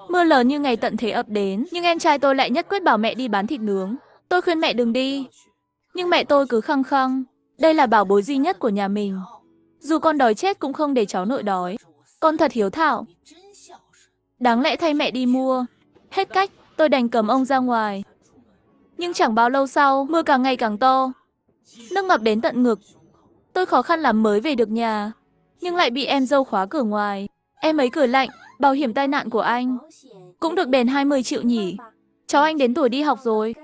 Mưa lớn như ngày tận thế ập đến, nhưng em trai tôi lại nhất quyết bảo mẹ đi bán thịt nướng. Tôi khuyên mẹ đừng đi, nhưng mẹ tôi cứ khăng khăng. Đây là bảo bối duy nhất của nhà mình. Dù con đói chết cũng không để cháu nội đói. Con thật hiếu thảo. Đáng lẽ thay mẹ đi mua. Hết cách, tôi đành cầm ông ra ngoài. Nhưng chẳng bao lâu sau, mưa càng ngày càng to. Nước ngập đến tận ngực. Tôi khó khăn lắm mới về được nhà, nhưng lại bị em dâu khóa cửa ngoài. Em ấy cười lạnh, bảo hiểm tai nạn của anh cũng được đền 20 triệu nhỉ. Cháu anh đến tuổi đi học rồi.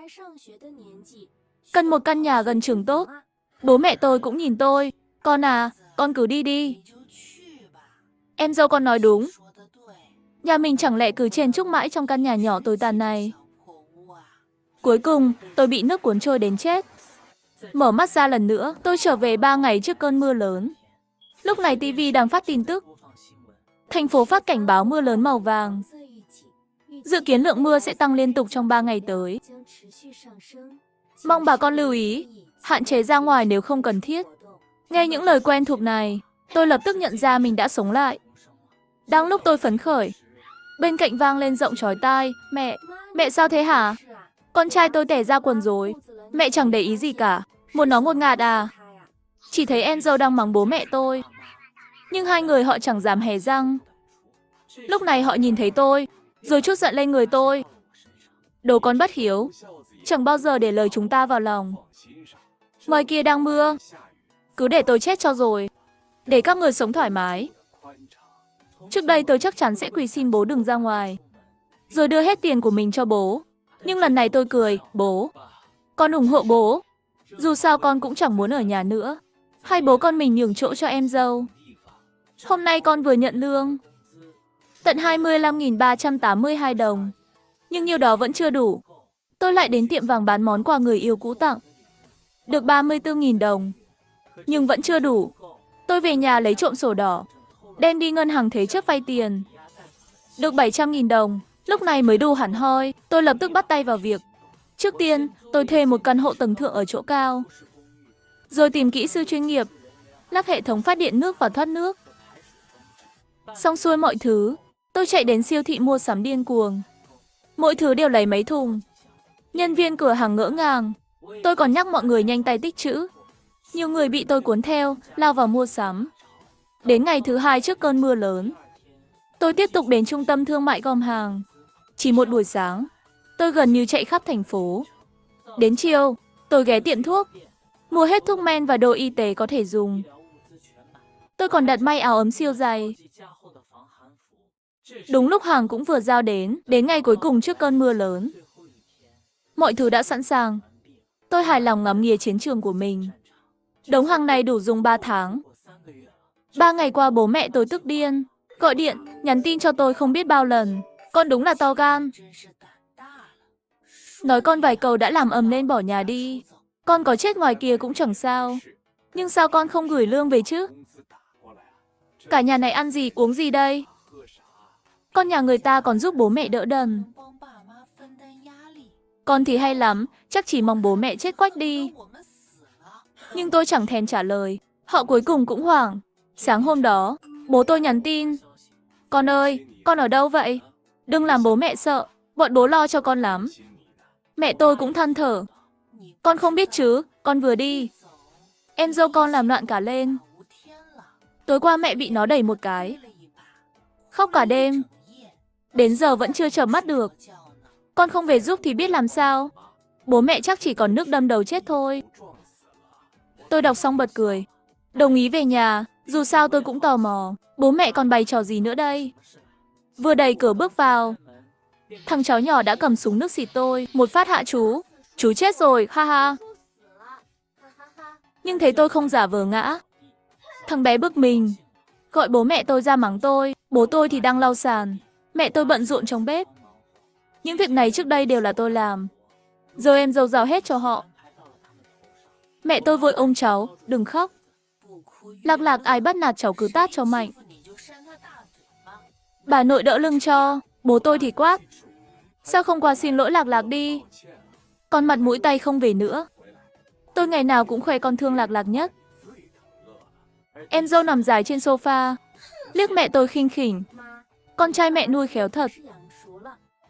Cần một căn nhà gần trường tốt. Bố mẹ tôi cũng nhìn tôi. Con à, con cứ đi đi. Em dâu con nói đúng. Nhà mình chẳng lẽ cứ chen chúc mãi trong căn nhà nhỏ tồi tàn này. Cuối cùng, tôi bị nước cuốn trôi đến chết. Mở mắt ra lần nữa, tôi trở về 3 ngày trước cơn mưa lớn. Lúc này TV đang phát tin tức. Thành phố phát cảnh báo mưa lớn màu vàng. Dự kiến lượng mưa sẽ tăng liên tục trong 3 ngày tới. Mong bà con lưu ý, hạn chế ra ngoài nếu không cần thiết. Nghe những lời quen thuộc này, tôi lập tức nhận ra mình đã sống lại. Đang lúc tôi phấn khởi, bên cạnh vang lên giọng chói tai, mẹ sao thế hả? Con trai tôi tẻ ra quần rồi. Mẹ chẳng để ý gì cả, muốn nó ngột ngạt à? Chỉ thấy em dâu đang mắng bố mẹ tôi. Nhưng hai người họ chẳng dám hé răng. Lúc này họ nhìn thấy tôi, rồi trút giận lên người tôi. Đồ con bất hiếu, chẳng bao giờ để lời chúng ta vào lòng. Ngoài kia đang mưa, cứ để tôi chết cho rồi, để các người sống thoải mái. Trước đây tôi chắc chắn sẽ quỳ xin bố đừng ra ngoài, rồi đưa hết tiền của mình cho bố. Nhưng lần này tôi cười, bố, con ủng hộ bố. Dù sao con cũng chẳng muốn ở nhà nữa. Hay bố con mình nhường chỗ cho em dâu. Hôm nay con vừa nhận lương, tận 25.382 đồng. Nhưng nhiêu đó vẫn chưa đủ. Tôi lại đến tiệm vàng bán món quà người yêu cũ tặng. Được 34.000 đồng. Nhưng vẫn chưa đủ. Tôi về nhà lấy trộm sổ đỏ, đem đi ngân hàng thế chấp vay tiền. Được 700.000 đồng. Lúc này mới đủ hẳn hoi. Tôi lập tức bắt tay vào việc. Trước tiên, tôi thuê một căn hộ tầng thượng ở chỗ cao. Rồi tìm kỹ sư chuyên nghiệp, lắp hệ thống phát điện nước và thoát nước. Xong xuôi mọi thứ, tôi chạy đến siêu thị mua sắm điên cuồng. Mỗi thứ đều lấy mấy thùng. Nhân viên cửa hàng ngỡ ngàng. Tôi còn nhắc mọi người nhanh tay tích trữ. Nhiều người bị tôi cuốn theo, lao vào mua sắm. Đến ngày thứ 2 trước cơn mưa lớn, tôi tiếp tục đến trung tâm thương mại gom hàng. Chỉ một buổi sáng, tôi gần như chạy khắp thành phố. Đến chiều, tôi ghé tiệm thuốc, mua hết thuốc men và đồ y tế có thể dùng. Tôi còn đặt may áo ấm siêu dày. Đúng lúc hàng cũng vừa giao đến ngày cuối cùng trước cơn mưa lớn. Mọi thứ đã sẵn sàng. Tôi hài lòng ngắm nghía chiến trường của mình. Đống hàng này đủ dùng 3 tháng. 3 ngày qua bố mẹ tôi tức điên. Gọi điện, nhắn tin cho tôi không biết bao lần. Con đúng là to gan. Nói con vài câu đã làm ầm lên bỏ nhà đi. Con có chết ngoài kia cũng chẳng sao. Nhưng sao con không gửi lương về chứ? Cả nhà này ăn gì uống gì đây? Con nhà người ta còn giúp bố mẹ đỡ đần. Con thì hay lắm, chắc chỉ mong bố mẹ chết quách đi. Nhưng tôi chẳng thèm trả lời. Họ cuối cùng cũng hoảng. Sáng hôm đó, bố tôi nhắn tin. Con ơi, con ở đâu vậy? Đừng làm bố mẹ sợ, bọn bố lo cho con lắm. Mẹ tôi cũng than thở. Con không biết chứ, con vừa đi. Em dâu con làm loạn cả lên. Tối qua mẹ bị nó đẩy một cái. Khóc cả đêm. Đến giờ vẫn chưa chợp mắt được. Con không về giúp thì biết làm sao. Bố mẹ chắc chỉ còn nước đâm đầu chết thôi. Tôi đọc xong bật cười. Đồng ý về nhà, dù sao tôi cũng tò mò. Bố mẹ còn bày trò gì nữa đây? Vừa đẩy cửa bước vào, thằng cháu nhỏ đã cầm súng nước xịt tôi. Một phát hạ chú. Chú chết rồi, ha ha. Nhưng thấy tôi không giả vờ ngã. Thằng bé bực mình, gọi bố mẹ tôi ra mắng tôi. Bố tôi thì đang lau sàn. Mẹ tôi bận rộn trong bếp. Những việc này trước đây đều là tôi làm. Giờ em dâu rào hết cho họ. Mẹ tôi vội ôm cháu, đừng khóc. Lạc Lạc ai bắt nạt cháu cứ tát cho mạnh. Bà nội đỡ lưng cho, bố tôi thì quát. Sao không qua xin lỗi Lạc Lạc đi? Con mặt mũi tay không về nữa. Tôi ngày nào cũng khoe con thương Lạc Lạc nhất. Em dâu nằm dài trên sofa, liếc mẹ tôi khinh khỉnh. Con trai mẹ nuôi khéo thật.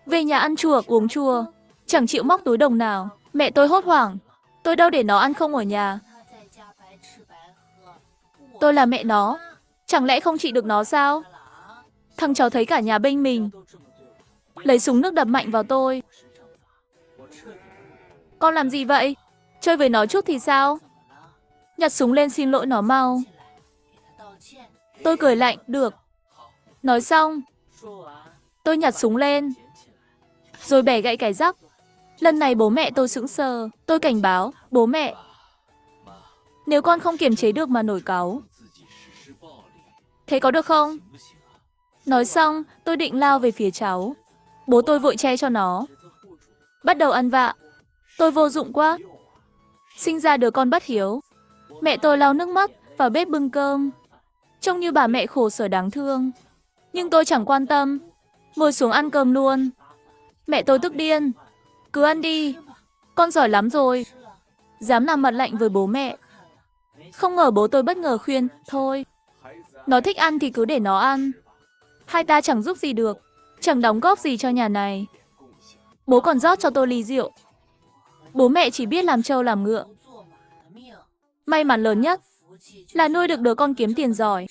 Về nhà ăn chùa uống chùa, chẳng chịu móc túi đồng nào. Mẹ tôi hốt hoảng. Tôi đâu để nó ăn không ở nhà. Tôi là mẹ nó. Chẳng lẽ không trị được nó sao? Thằng cháu thấy cả nhà bênh mình. Lấy súng nước đập mạnh vào tôi. Con làm gì vậy? Chơi với nó chút thì sao? Nhặt súng lên xin lỗi nó mau. Tôi cười lạnh, được. Nói xong, tôi nhặt súng lên, rồi bẻ gãy cái rắc. Lần này bố mẹ tôi sững sờ. Tôi cảnh báo, bố mẹ, nếu con không kiềm chế được mà nổi cáu, thế có được không? Nói xong, tôi định lao về phía cháu. Bố tôi vội che cho nó. Bắt đầu ăn vạ. Tôi vô dụng quá. Sinh ra đứa con bất hiếu. Mẹ tôi lau nước mắt, vào bếp bưng cơm. Trông như bà mẹ khổ sở đáng thương. Nhưng tôi chẳng quan tâm. Ngồi xuống ăn cơm luôn. Mẹ tôi tức điên. Cứ ăn đi. Con giỏi lắm rồi. Dám làm mặt lạnh với bố mẹ. Không ngờ bố tôi bất ngờ khuyên, thôi. Nó thích ăn thì cứ để nó ăn. Hai ta chẳng giúp gì được. Chẳng đóng góp gì cho nhà này. Bố còn rót cho tôi ly rượu. Bố mẹ chỉ biết làm trâu làm ngựa. May mắn lớn nhất là nuôi được đứa con kiếm tiền giỏi.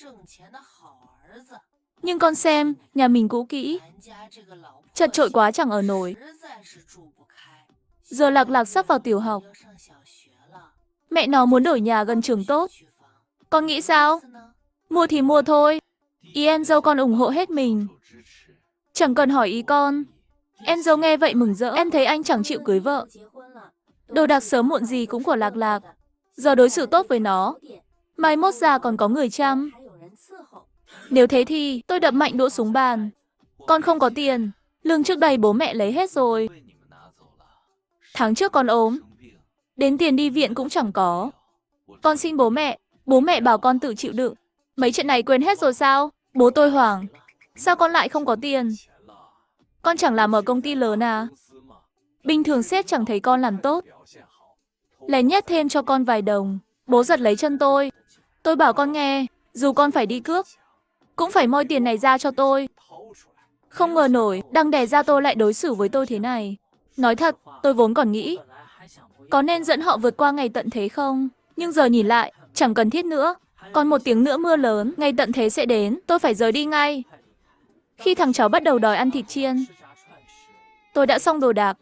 Nhưng con xem, nhà mình cũ kỹ, chật chội quá chẳng ở nổi. Giờ Lạc Lạc sắp vào tiểu học. Mẹ nó muốn đổi nhà gần trường tốt. Con nghĩ sao? Mua thì mua thôi. Ý em dâu con ủng hộ hết mình. Chẳng cần hỏi ý con. Em dâu nghe vậy mừng rỡ. Em thấy anh chẳng chịu cưới vợ. Đồ đạc sớm muộn gì cũng của Lạc Lạc. Giờ đối xử tốt với nó, mai mốt già còn có người chăm. Nếu thế thì tôi đập mạnh đũa xuống bàn. Con không có tiền. Lương trước đây bố mẹ lấy hết rồi. Tháng trước con ốm, đến tiền đi viện cũng chẳng có. Con xin bố mẹ bảo con tự chịu đựng. Mấy chuyện này quên hết rồi sao? Bố tôi hoảng. Sao con lại không có tiền? Con chẳng làm ở công ty lớn à? Bình thường sếp chẳng thấy con làm tốt. Lén nhét thêm cho con vài đồng. Bố giật lấy chân tôi. Tôi bảo con nghe, dù con phải đi cướp, cũng phải moi tiền này ra cho tôi. Không ngờ nổi, đang đẻ ra tôi lại đối xử với tôi thế này. Nói thật, tôi vốn còn nghĩ, có nên dẫn họ vượt qua ngày tận thế không? Nhưng giờ nhìn lại, chẳng cần thiết nữa. Còn một tiếng nữa mưa lớn, ngày tận thế sẽ đến, tôi phải rời đi ngay. Khi thằng cháu bắt đầu đòi ăn thịt chiên, tôi đã xong đồ đạc.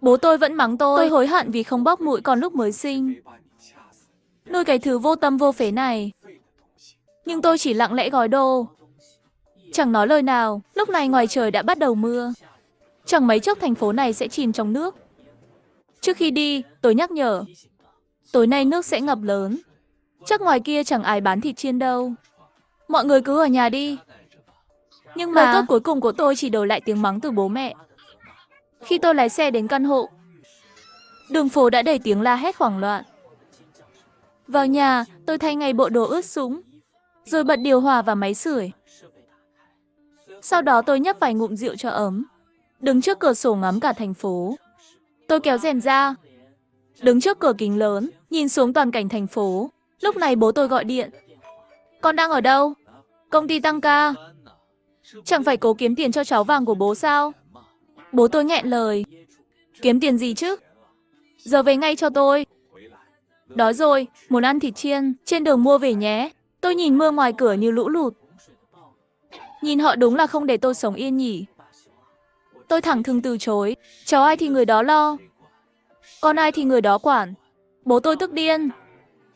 Bố tôi vẫn mắng tôi hối hận vì không bóc mũi con lúc mới sinh. Nuôi cái thứ vô tâm vô phế này. Nhưng tôi chỉ lặng lẽ gói đồ, chẳng nói lời nào. Lúc này ngoài trời đã bắt đầu mưa. Chẳng mấy chốc thành phố này sẽ chìm trong nước. Trước khi đi, tôi nhắc nhở, tối nay nước sẽ ngập lớn. Chắc ngoài kia chẳng ai bán thịt chiên đâu. Mọi người cứ ở nhà đi. Nhưng mà lời tốt cuối cùng của tôi chỉ đổi lại tiếng mắng từ bố mẹ. Khi tôi lái xe đến căn hộ, đường phố đã đầy tiếng la hét hoảng loạn. Vào nhà, tôi thay ngay bộ đồ ướt sũng, rồi bật điều hòa và máy sưởi. Sau đó tôi nhấp vài ngụm rượu cho ấm, đứng trước cửa sổ ngắm cả thành phố. Tôi kéo rèm ra, đứng trước cửa kính lớn, nhìn xuống toàn cảnh thành phố. Lúc này bố tôi gọi điện. Con đang ở đâu? Công ty tăng ca. Chẳng phải cố kiếm tiền cho cháu vàng của bố sao? Bố tôi nghẹn lời. Kiếm tiền gì chứ? Giờ về ngay cho tôi. Đói rồi, muốn ăn thịt chiên, trên đường mua về nhé. Tôi nhìn mưa ngoài cửa như lũ lụt. Nhìn họ đúng là không để tôi sống yên nhỉ. Tôi thẳng thừng từ chối. Cháu ai thì người đó lo, con ai thì người đó quản. Bố tôi tức điên.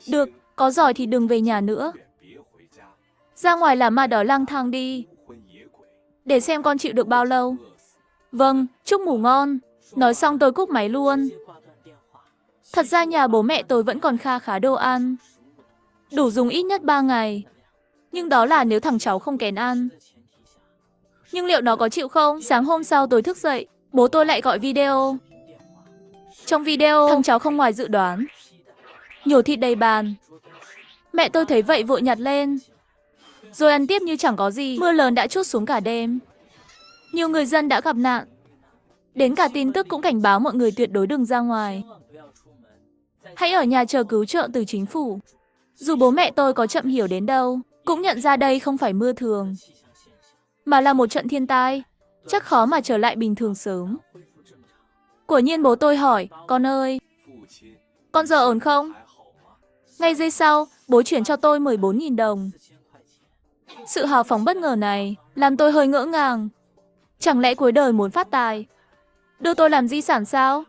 Được, có giỏi thì đừng về nhà nữa. Ra ngoài làm ma đói lang thang đi. Để xem con chịu được bao lâu. Vâng, chúc ngủ ngon. Nói xong tôi cúp máy luôn. Thật ra nhà bố mẹ tôi vẫn còn kha khá đồ ăn, đủ dùng ít nhất 3 ngày. Nhưng đó là nếu thằng cháu không kén ăn. Nhưng liệu nó có chịu không? Sáng hôm sau tôi thức dậy, bố tôi lại gọi video. Trong video, thằng cháu không ngoài dự đoán, nhổ thịt đầy bàn. Mẹ tôi thấy vậy vội nhặt lên, rồi ăn tiếp như chẳng có gì. Mưa lớn đã trút xuống cả đêm. Nhiều người dân đã gặp nạn. Đến cả tin tức cũng cảnh báo mọi người tuyệt đối đừng ra ngoài. Hãy ở nhà chờ cứu trợ từ chính phủ. Dù bố mẹ tôi có chậm hiểu đến đâu, cũng nhận ra đây không phải mưa thường, mà là một trận thiên tai. chắc khó mà trở lại bình thường sớm. Quả nhiên bố tôi hỏi, con ơi, con giờ ổn không? Ngay giây sau, bố chuyển cho tôi 14.000 đồng. Sự hào phóng bất ngờ này làm tôi hơi ngỡ ngàng. Chẳng lẽ cuối đời muốn phát tài? Đưa tôi làm di sản sao?